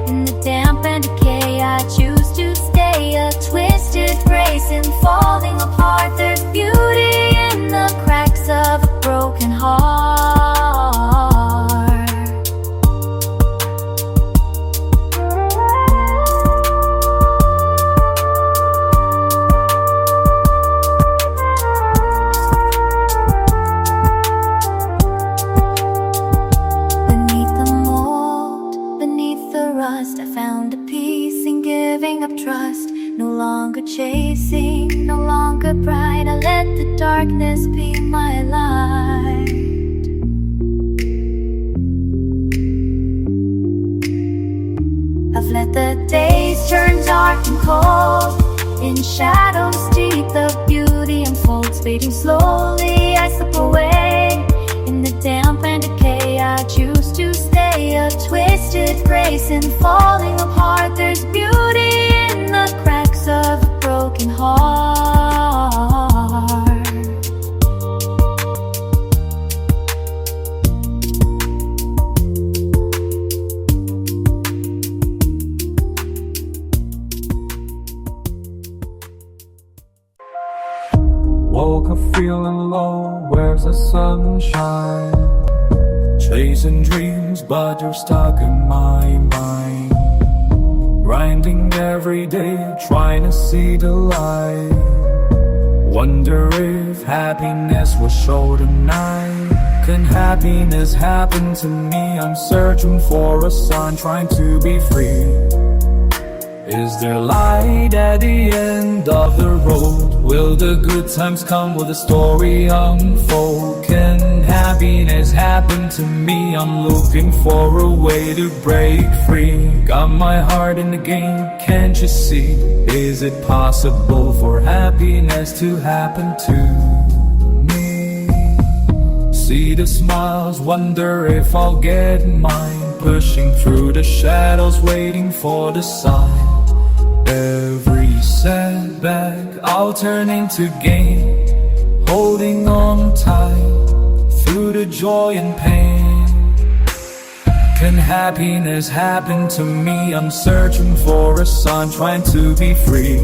In the damp and decay I choose to stay. A twisted grace in falling apart. There's beauty in the cracks of a broken heart. Beneath the mold, beneath the rust, I found a peace in giving up trust. No longer chasing, no longer bright. I let the darkness be my light. I've let the days turn dark and cold. In shadows deep the beauty unfolds, fading slowly I slip away. In the damp and decay I choose to stay. A twisted grace in falling apart. There's beauty in the cracks of a broken heart. woke up feeling low, where's the sunshine? Chasing dreams, but you're stuck in my mind. Grinding every day, trying to see the light. Wonder if happiness will show tonight. Can happiness happen to me? I'm searching for a sign, trying to be free. Is there light at the end of the road? Will the good times come? Will the story unfold? Can happiness happen to me? I'm looking for a way to break free. Got my heart in the game, can't you see? Is it possible for happiness to happen to me? See the smiles, wonder if I'll get mine. Pushing through the shadows, waiting for the sign. Every setback I'll turn into gain, holding on tight through the joy and pain. Can happiness happen to me? I'm searching for a sign, trying to be free.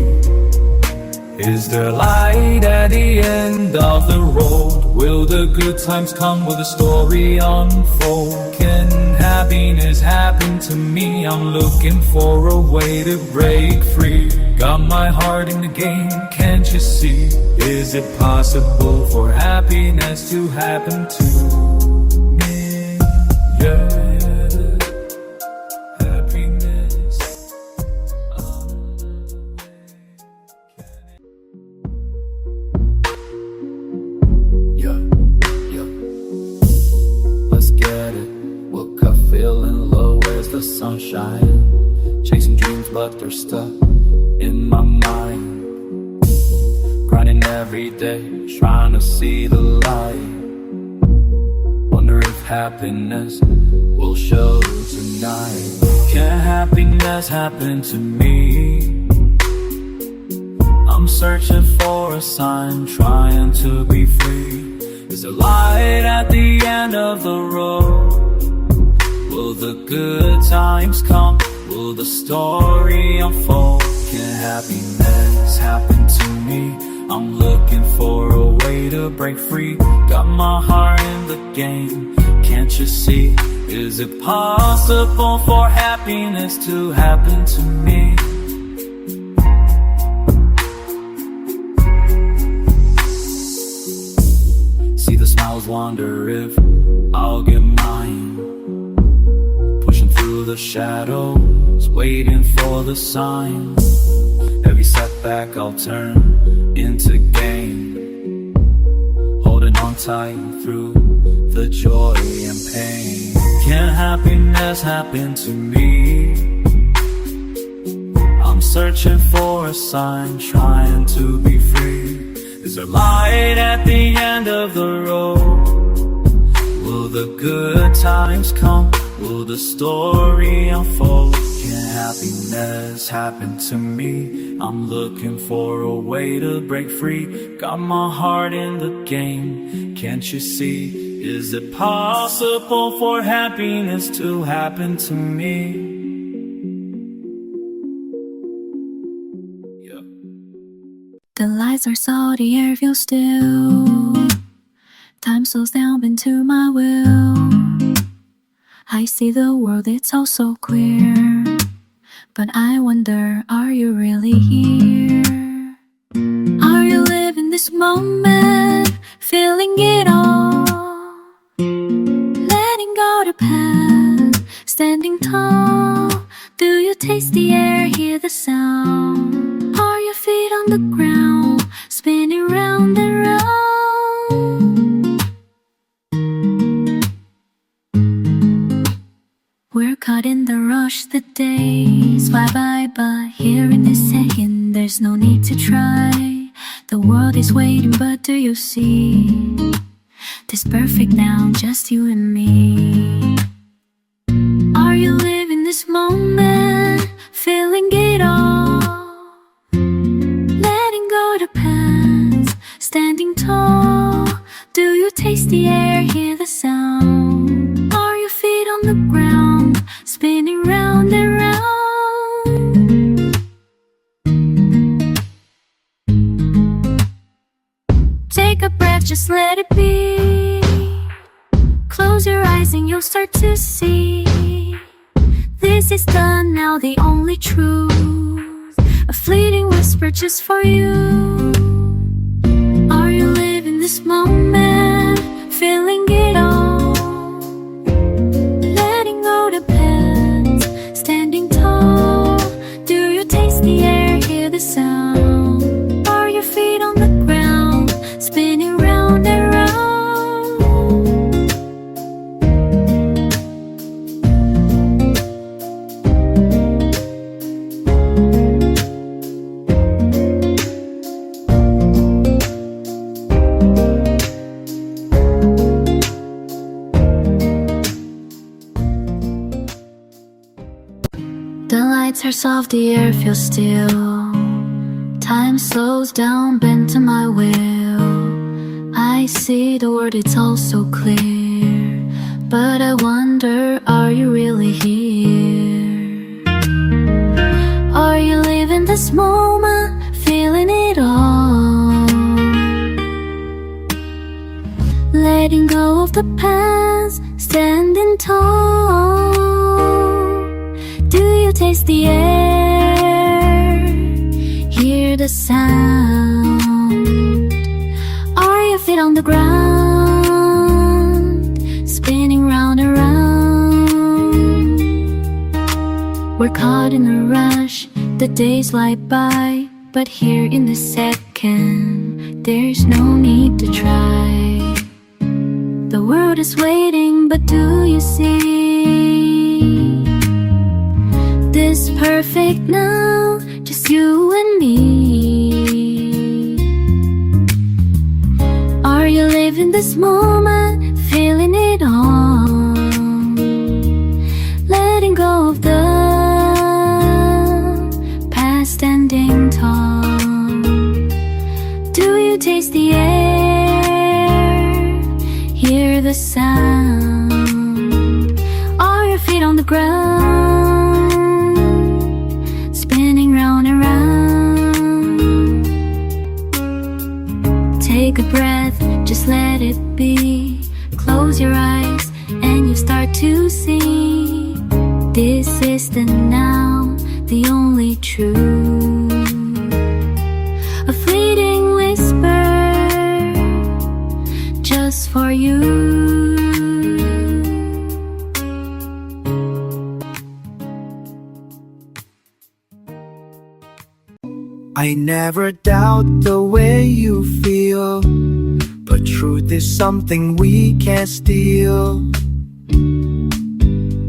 Is there light at the end of the road? Will the good times come? Will the story unfold? Can happiness happen to me? I'm looking for a way to break free. Got my heart in the game, can't you see? Is it possible for happiness to happen to me? Yeah. Sunshine, chasing dreams but they're stuck in my mind. Grinding every day, trying to see the light. Wonder if happiness will show tonight. Can happiness happen to me? I'm searching for a sign, trying to be free. Is there light at the end of the road? Will the good times come? Will the story unfold? Can happiness happen to me? I'm looking for a way to break free. Got my heart in the game, can't you see? Is it possible for happiness to happen to me? See the smiles, wonder if I'll get mine. Through the shadows, waiting for the sign. Every setback I'll turn into gain, holding on tight through the joy and pain. Can happiness happen to me? I'm searching for a sign, trying to be free. Is there light at the end of the road? Will the good times come? Will the story unfold? Can happiness happen to me? I'm looking for a way to break free. Got my heart in the game, can't you see? Is it possible for happiness to happen to me? Yeah. The lights are so the air feels still. Time slows down into my will. I see the world, it's all so clear. But I wonder, are you really here? Are you living this moment, feeling it all? Letting go the past, standing tall. Do you taste the air, hear the sound? Are your feet on the ground, spinning round and round? We're caught in the rush, the days fly by. Here in this second, there's no need to try. The world is waiting, but do you see? This perfect now, just you and me. Are you living this moment, feeling it all? Letting go the past, standing tall. Do you taste the air, hear the sound? Are your feet on the ground, spinning round and round? Take breath, just let it be. Close your eyes and you'll start to see. This is done now, the only truth. A fleeting whisper just for you. Are you living this moment, feeling it all? Letting go the past, standing tall. Do you taste the air, hear the sound? Are your feet on the ground, spinning round and round? The lights are soft, the air feels still. Time slows down, bent to my will. I see the world, it's all so clear. But I wonder, are you really here? Are you living this moment, feeling it all? Letting go of the past, standing tall. Do you taste the air, hear the sound? Are your feet on the ground, spinning round and round? We're caught in a rush, the days slide by. But here in the second, there's no need to try. The world is waiting, but do you see? This perfect now, just you and me. Are you living this moment, feeling it all? Letting go of the past, standing tall. Do you taste the air, hear the sound? Are your feet on the ground, spinning round and round? Take a breath, just let it be. Close your eyes and you start to see. This is the now, the only truth. A fleeting whisper just for you. I never doubt the way you feel, but truth is something we can't steal.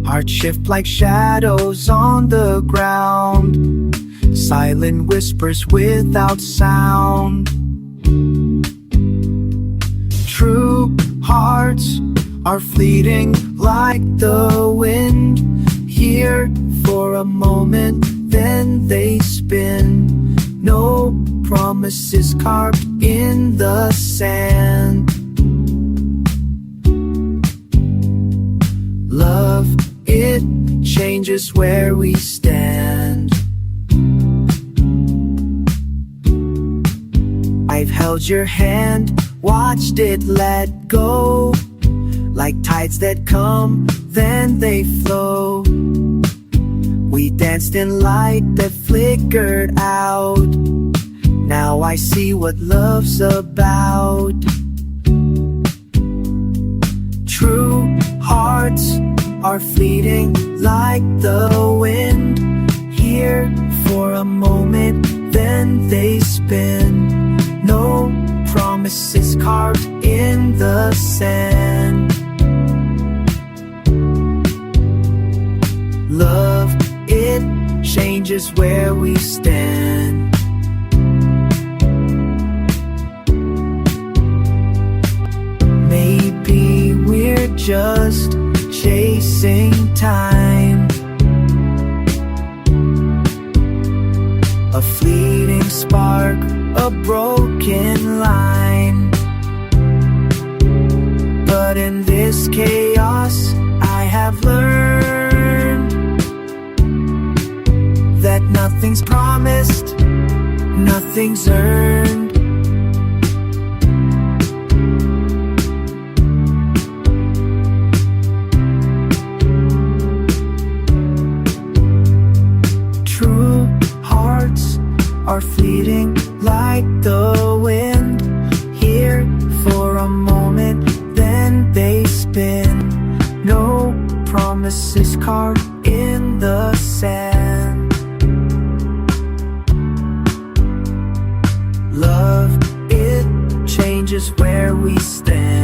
Hearts shift like shadows on the ground, silent whispers without sound. True hearts are fleeting like the wind, here for a moment, then they spin. No promises carved in the sand. Love, it changes where we stand. I've held your hand, watched it let go, like tides that come, then they flow. We danced in light that flickered out. Now I see what love's about. True hearts are fleeting like the wind, here for a moment, then they spin. No promises carved in the sand. Love, it changes where we stand. Maybe we're just chasing time, a fleeting spark, a broken line. But in this chaos, I have learned that nothing's promised, nothing's earned. are fleeting like the wind. Here for a moment, then they spin. No promises carved in the sand. Love, it changes where we stand.